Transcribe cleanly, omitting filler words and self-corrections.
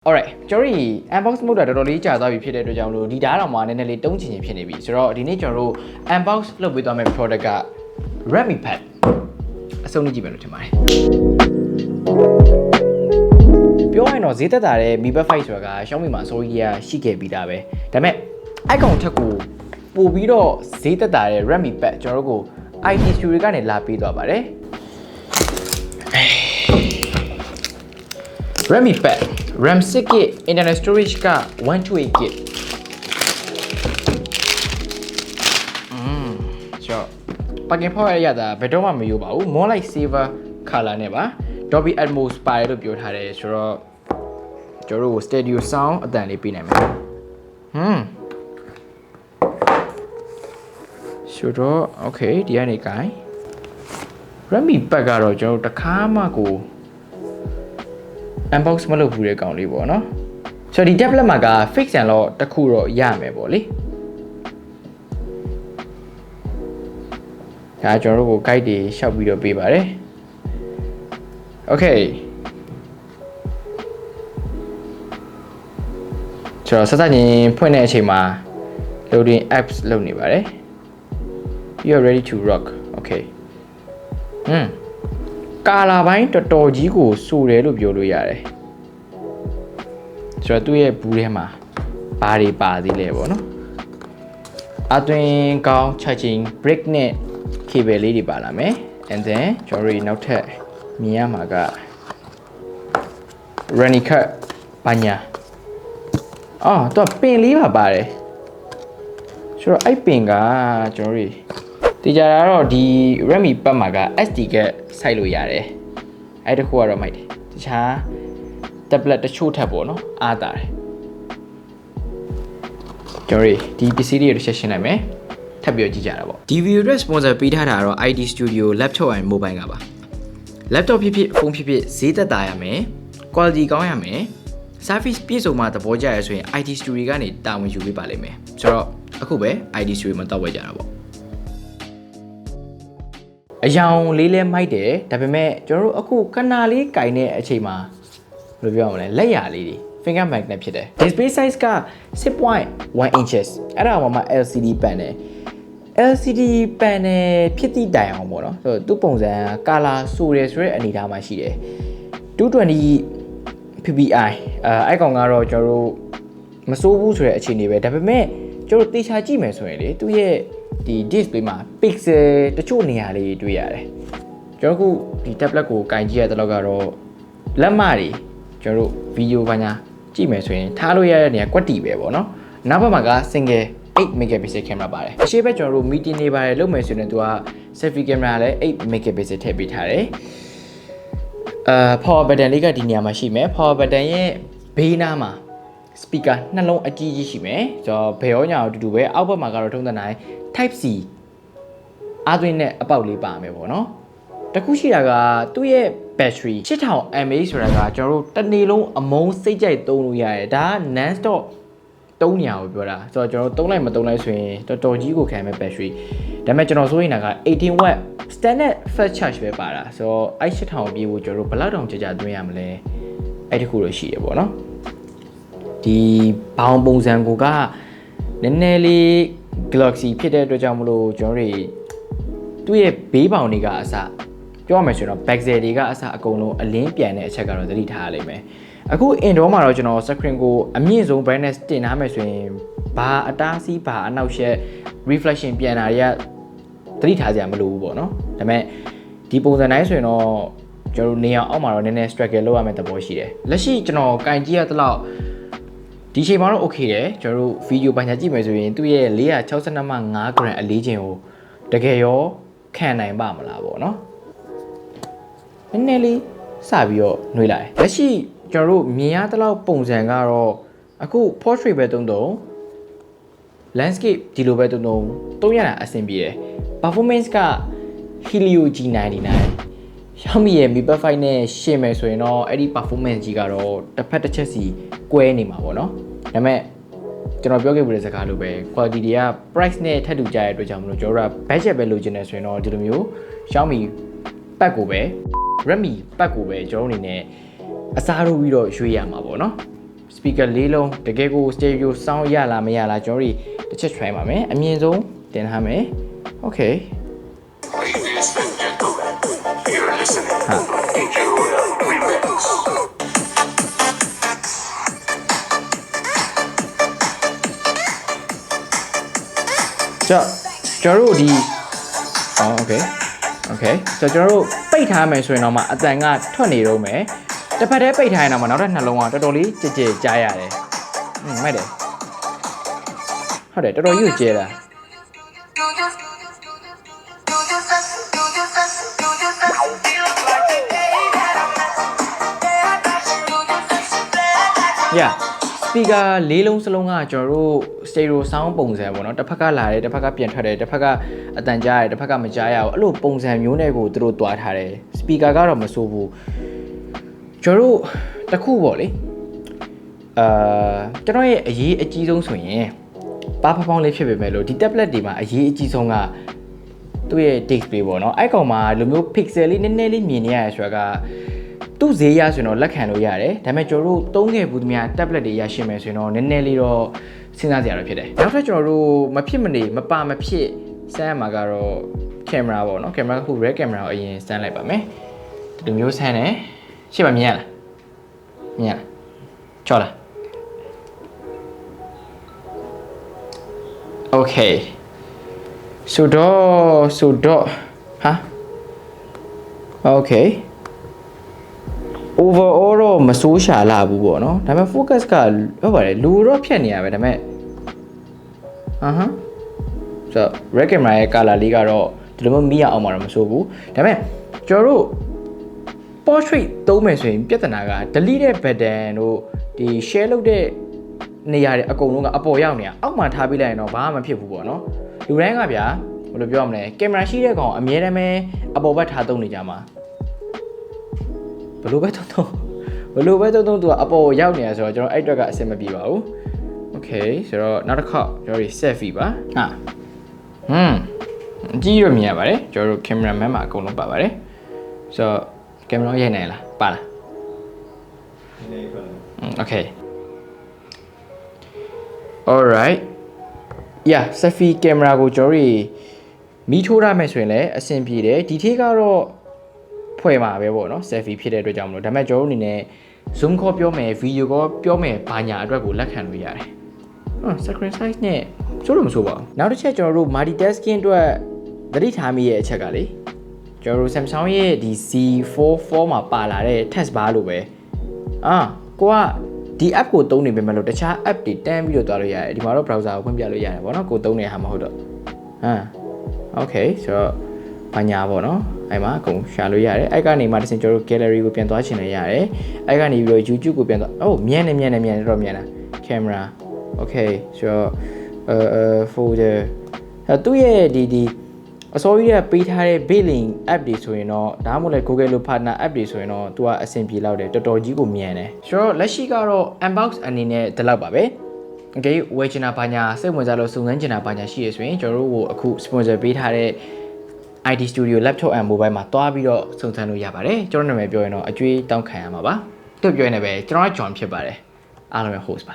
Alright ကျွန်တော် unbox mode တာတော်တော်လေးကြာသွားပြီဖြစ်တဲ့အတွက်ကြောင့်မလို့ဒီဓာတ်တော်မှာနည်းနည်းလေးတုံးချင်ဖြစ်နေပြီဆိုတော့ဒီနေ့ကျွန်တော်တို့ unbox လုပ်ပေးသွားမယ့် product က Redmi Pad အဆုံးကြည့်မယ်လို့ထင်ပါတယ်ပြောရရင်တော့ဈေးသက်သာတဲ့ Mi Pad 5ဆိုတာက Xiaomi မှာ sorry ရရှိခဲ့ပြီးသားပဲဒါပေမဲ့ icon ထက်ကိုပို့ပြီးတော့ဈေးသက်သာတဲ့ Redmi Pad ကျွန်တော်တို့ကို IT Studio ကနေလာပေးသွားပါတယ်Redmi Pad RAM 6GB internal storage က 128GB ဆိုတော့ packaging ဖောက်ရတာဘယ်တော့မှမယိုးပါဘူး more like silver color နဲ့ပါ Dolby Atmos ပါတယ်လို့ပြောထားတယ်ဆိုတော့ကျွန်တော်တို့ stereo sound အသံလေးပေးနိုင်မယ်ဆိုတော့ okay ဒီကနေကိုင် Redmi Pad ကတော့ကျွန်တော်တို့တစ်ခါမှကို unbox မလုပ်ဘူးတဲ့ကောင်လေးပေါ့နော်ဆိုတော့ဒီ tablet မှာက fix and တော့တစ်ခုတော့ရမယ်ပေါ့လေဒါကျွန်တော်တို့ကို guide တွေရှောက်ပြီးတော့ပေးပါတယ် okay ဆိုတော့စစချင်းဖွင့်တဲ့အချိန်မှာ loading apps လုပ်နေပါတယ် you are ready to rock okay ကာလာပိုင်းတော်တော်ကြီးကိုစိုးတယ်လို့ပြောလို့ရတယ်ဆိုတော့သူ့ရဲ့ဘူးထဲမှာဘာတွေပါသေးလဲပေါ့နော်အသွင်ကောင်း charging brick နဲ့ cable လေးတွေပါလာမယ် and then ကျွန်တော်တို့နောက်ထပ်မြင်ရမှာက running cut ဘာညာသူကပင်လေးပါပါတယ်ဆိုတော့အဲ့ပင်ကကျွန်တော်တို့ဒီကြတာတော့ဒီ Redmi Pad မှာက SD ကစိုက်လို့ရတယ်အဲ့တခုကတော့မိုက်တယ်တခြား tablet တချို့ထပ်ပေါ့နော်အားတာတယ်ကျွန်တော်ဒီပစ္စည်းတွေရှင်းနိုင်မယ်ထပ်ပြီးကြည့်ကြတာပေါ့ဒီ video အတွက် sponsor ပေးထားတာကတော့ IT Studio laptop and mobile ကပါ laptop ဖြစ်ဖြစ်ဖုန်းဖြစ်ဖြစ်ဈေးသက်သာရမယ် quality ကောင်းရမယ် service ပြည့်စုံမှသဘောကျရဆိုရင် IT Studio ကနေတာဝန်ယူပေးပါလိမ့်မယ်ဆိုတော့အခုပဲ IT Studio မှာတောက်ဝဲကြတာပေါ့အယောင်လေးလဲမိုက်တယ်ဒါပေမဲ့ကျွန်တော်တို့အခုခဏလေးကင်တဲ့အချိန်မှာဘယ်လိုပြောရမလဲလက်ရလေးတွေ finger magnet ဖြစ်တယ် display size က 6.1 inches အဲ့ဒါမှ LCD panel LCD panel ဖြစ်သည့်တိုင်အောင်ပေါ့နော်ဆိုတော့သူ့ပုံစံ color ဆိုတယ်ဆိုတဲ့အနေအထားမှာရှိတယ်220 ppi အဲ့ကောင်ကတော့ကျွန်တော်တို့မစိုးဘူးဆိုတဲ့အခြေအနေပဲဒါပေမဲ့ကျွန်တော်တေချာကြည့်မယ်ဆိုရင်လေသူ့ရဲ့ဒီ display မှာ pixel တချို့နေရာလေးတွေ့ရတယ်ကျွန်တော်အခုဒီ tablet ကိုကင်ကြည့်ရတဲ့လောက်ကတော့လက်မတွေကျွန်တော်တို့ video ဘာညာကြည့်မယ်ဆိုရင်ထားလို့ရတဲ့နေရာကွက်တီပဲပေါ့နော်နောက်ဘက်မှာက single 8 megapixel camera ပါတယ်အရှိဘက်ကျွန်တော်တို့ meeting တွေပါတယ်လုပ်မယ်ဆိုရင်သူက selfie camera လည်း8 megapixel ထည့်ပေးထားတယ်power button လေးကဒီနေရာမှာရှိမယ် power button ရဲ့ဘေးနားမှာspeaker နှလုံးအကြီးကြီးရှိမယ်ဆိုတော့ဘယ်ရောညာအတူတူပဲအောက်ဘက်မှာကတော့ထုံးတဲ့နိုင် type C အားသွင်းနဲ့အပေါက်လေးပါမယ်ပေါ့နော်တခုရှိတာကသူ့ရဲ့ battery 8000 mAh ဆိုတာကကျွန်တော်တို့တစ်နေ့လုံးအမုန်းစိတ်ကြိုက်သုံးလို့ရတယ်ဒါက non stop သုံးနေရကိုပြောတာဆိုတော့ကျွန်တော်သုံးလိုက်မသုံးလိုက်ဆိုရင်တော်တော်ကြီးကိုခံမဲ့ battery ဒါပေမဲ့ကျွန်တော်ဆိုရင်က18 watt standard fast charge ပဲပါတာဆိုတော့အဲ့8000ပြေးဖို့ကျွန်တော်တို့ဘယ်လောက်တောင်ကြာသွင်းရမလဲအဲ့ဒီခုလို့ရှိရပေါ့နော်ဒီဘောင်ပုံစံကိုကနည်းနည်းလေး Galaxy ဖြစ်တဲ့အတွက်ကြောင့်မလို့ကျွန်တော်တို့သူ့ရဲ့ဘေးဘောင်တွေကအစပြောရမယ်ဆိုရင်တော့ bezel တွေကအစအကုန်လုံးအလင်းပြန်တဲ့အချက်ကတော့သတိထားရလိမ့်မယ်အခု indoor မှာတော့ကျွန်တော် screen ကိုအမြင့်ဆုံး brightness တင်ထားမယ်ဆိုရင်ဘာအတားအဆီးဘာအနောက်ရှက် reflection ပြန်တာတွေကသတိထားကြမလို့ဘူးပေါ့နော်ဒါပေမဲ့ဒီပုံစံတိုင်းဆိုရင်တော့ကျွန်တော်တို့နေအောင်အောက်မှာတော့နည်းနည်း struggle လုပ်ရမယ့်သဘောရှိတယ်လက်ရှိကျွန်တော်ကင်ကြည့်ရတဲ့လောက်ဒီချိန်မှာတော့ okay တယ်ကျွန်တော်တို့ video ပိုင်းညာကြည့်မယ်ဆိုရင်သူ့ရဲ့462မှ5 gram အလေးချိန်ကိုတကယ်ရောခံနိုင်ပါမလားပေါ့နော်နည်းနည်းလေးစပြီးတော့နှွေးလိုက်လက်ရှိကျွန်တော်တို့မြင်ရတဲ့လောက်ပုံစံကတော့အခု portrait ပဲတုံး landscape ဒီလိုပဲတုံးရတာအဆင်ပြေတယ် performance က Helio G99 Xiaomi ရဲ့ Mi Pad 5နဲ့ရှင်းမယ်ဆိုရင်တော့အဲ့ဒီ performance ကြီးကတော့တစ်ဖက်တစ်ချက်စီကွဲနေမှာပေါ့နော်ဒါပေမဲ့ကျွန်တော်ပြောခဲ့တဲ့စကားလိုပဲ quality တွေက price နဲ့ထပ်တူကြတဲ့အတွက်ကြောင့်မလို့ကျွန်တော်တို့က budget ပဲလိုချင်နေဆိုရင်တော့ဒီလိုမျိုး Xiaomi Pad ကိုပဲ Redmi Pad ကိုပဲကျွန်တော်အနေနဲ့အစားထိုးပြီးတော့ရွေးရမှာပေါ့နော် speaker ၄လုံးတကယ်ကို stereo sound ရလားမရလားကျွန်တော်တို့တစ်ချက် try ပါမယ်အမြင့်ဆုံးတင်ထားမယ် okay ကျွန်တော်တို့ဒီokay ကျွန်တော်တို့ပိတ်ထားမယ်ဆိုရင်တော့မှအတန်ကထွက်နေတော့မယ်တစ်ဖက်တည်းပိတ်ထားရင်တော့မှနောက်ထပ်နှလုံးကတော်တော်လေးကြည်ကြည်ကြားရတယ်မှတ်တယ်ဟုတ်တယ်တော်တော်ကြီးကိုကျဲတာspeaker ၄လုံးစလုံးကကျွန်တော်တို့ stereo sound ပုံစံပေါ့နော်တစ်ဖက်ကလာတယ်တစ်ဖက်ကပြန်ထွက်တယ်တစ်ဖက်ကအတန်ကြားရတယ်တစ်ဖက်ကမကြားရဘူးအဲ့လိုပုံစံမျိုးနဲ့ကိုသူတို့တွားထားတယ် speaker ကတော့မဆိုးဘူးကျွန်တော်တို့တခုပေါ့လေကျွန်တော်ရဲ့အရေးအကြီးဆုံးဆိုရင်ပါဖောင်းလေးဖြစ်ပေမဲ့လို့ဒီ tablet တွေမှာအရေးအကြီးဆုံးကသူ့ရဲ့ display ပေါ့နော်အဲ့ကောင်မှာလိုမျိုး pixel လေးနည်းနည်းလေးမြင်နေရတယ်ဆိုတာကသူ့ဈေးရဆိုရင်တော့လက်ခံလို့ရတယ်ဒါပေမဲ့ကျွန်တော်တို့သုံးခဲ့ဘူးသမျှ tablet တွေရရှိမယ်ဆိုရင်တော့နည်းနည်းလေးတော့စဉ်းစားစရာတော့ဖြစ်တယ်နောက်ထပ်ကျွန်တော်တို့မဖြစ်မနေမပါမဖြစ်စမ်းရမှာကတော့ camera ပေါ့နော် camera ကခု rear camera ကိုအရင်စမ်းလိုက်ပါမယ်ဒီလိုမျိုးစမ်းတယ်ရှေ့မှာမြင်ရလားချောလား okay ဆိုတော့ဟာ okay overall တော့မဆိုးရှာလာဘူးပေါ့နော်ဒါပေမဲ့ focus ကဟုတ်ပါတယ်လူတော့ဖြတ်နေရပဲဒါပေမဲ့ဆိုတော့ red camera ရဲ့ color လေးကတော့ဒီလိုမျိုးမိရအောင်မှာတော့မဆိုးဘူးဒါပေမဲ့ကျွန်တော်တို့ portrait သုံးမယ်ဆိုရင်ပြဿနာက delete တဲ့ button တို့ဒီ share လုပ်တဲ့နေရာတွေအကုန်လုံးကအပေါ်ရောက်နေတာအောက်မှာထားပေးလိုက်ရင်တော့ဘာမှမဖြစ်ဘူးပေါ့နော်လူတိုင်းကဗျာဘယ်လိုပြောမလဲကင်မရာရှိတဲ့ကောင်အမြဲတမ်းပဲအပေါ်ဘက်ထားသုံးနေကြမှာဘယ်လိုပဲသုံးသူကအပေါ်ရောက်နေရဆိုတော့ကျွန်တော်အဲ့အတွက်ကအဆင်မပြေပါဘူး okay ဆိုတော့နောက်တစ်ခေါက်ကျွန်တော်တို့ selfie ပါကြည့်ရမြင်ရပါတယ်ကျွန်တော်တို့ cameraman မှာအကုန်လုံးပါပါတယ်ဆိုတော့ camera ရိုက်နိုင်လားပါလားokay alright selfie camera ကိုကျွန်တော်တို့မီးထိုးရမယ်ဆိုရင်လည်းအဆင်ပြေတယ်ဒီထေးကတော့ဖွဲ့မှာပဲပေါ့နော် selfie ဖြစ်တဲ့အတွက်ကြောင့်မလို့ဒါပေမဲ့ကျွန်တော်တို့အနေနဲ့ zoom call ပြောမယ် video call ပြောမယ်ဘာညာအတွက်ကိုလက်ခံလို့ရတယ်screen size နဲ့ဆိုလို့မဆိုပါဘူးနောက်တစ်ချက်ကျွန်တော်တို့ multitasking အတွက်သတိထားမိရဲ့အချက်ကလေကျွန်တော်တို့ Samsung ရဲ့ဒီ Z44 မှာပါလာတဲ့ test bar လို့ပဲကိုကဒီ app ကိုသုံးနေပေမဲ့လို့တခြား app တွေတန်းပြီးတော့တွားလို့ရတယ်ဒီမှာတော့ browser ကိုဖွင့်ပြလို့ရတယ်ပေါ့နော်ကိုသုံးနေဟာမဟုတ်တော့okay ဆိုတော့ဘာညာပေါ့နော်အဲ့မှာအကုန်ရှာလို့ရတယ်အဲ့ကနေမှတစ်စင်ကျွန်တော်တို့ gallery ကိုပြန်သွားချင်လည်းရတယ်အဲ့ကနေပြီးတော့ YouTube ကိုပြန်သွားမြန်နေတော့မြန်တာ camera okay ဆိုတော့folder သူ့ရဲ့ဒီအစိုးရပေးထားတဲ့ billing app တွေဆိုရင်တော့ဒါမှမဟုတ်လေ Google လို partner app တွေဆိုရင်တော့သူကအဆင်ပြေလောက်တယ်တော်တော်ကြီးကိုမြန်တယ်ဆိုတော့လက်ရှိကတော့ unbox အနေနဲ့ဒီလောက်ပါပဲokay ဝယ်ချင်တာဘာညာစိတ်ဝင်စားလို့စုံစမ်းချင်တာဘာညာရှိရဆိုရင်ကျွန်တော်တို့ကိုအခု sponsor ပေးထားတဲ့ IT Studio Laptop and Mobile မှာတွားပြီးတော့စုံစမ်းလို့ရပါတယ်ကျွန်တော်နာမည်ပြောရင်တော့အကျွေးတောင်းခံရမှာပါသူပြောရင်လည်းပဲကျွန်တော်က John ဖြစ်ပါတယ်အားလုံးရဲ့ host ပါ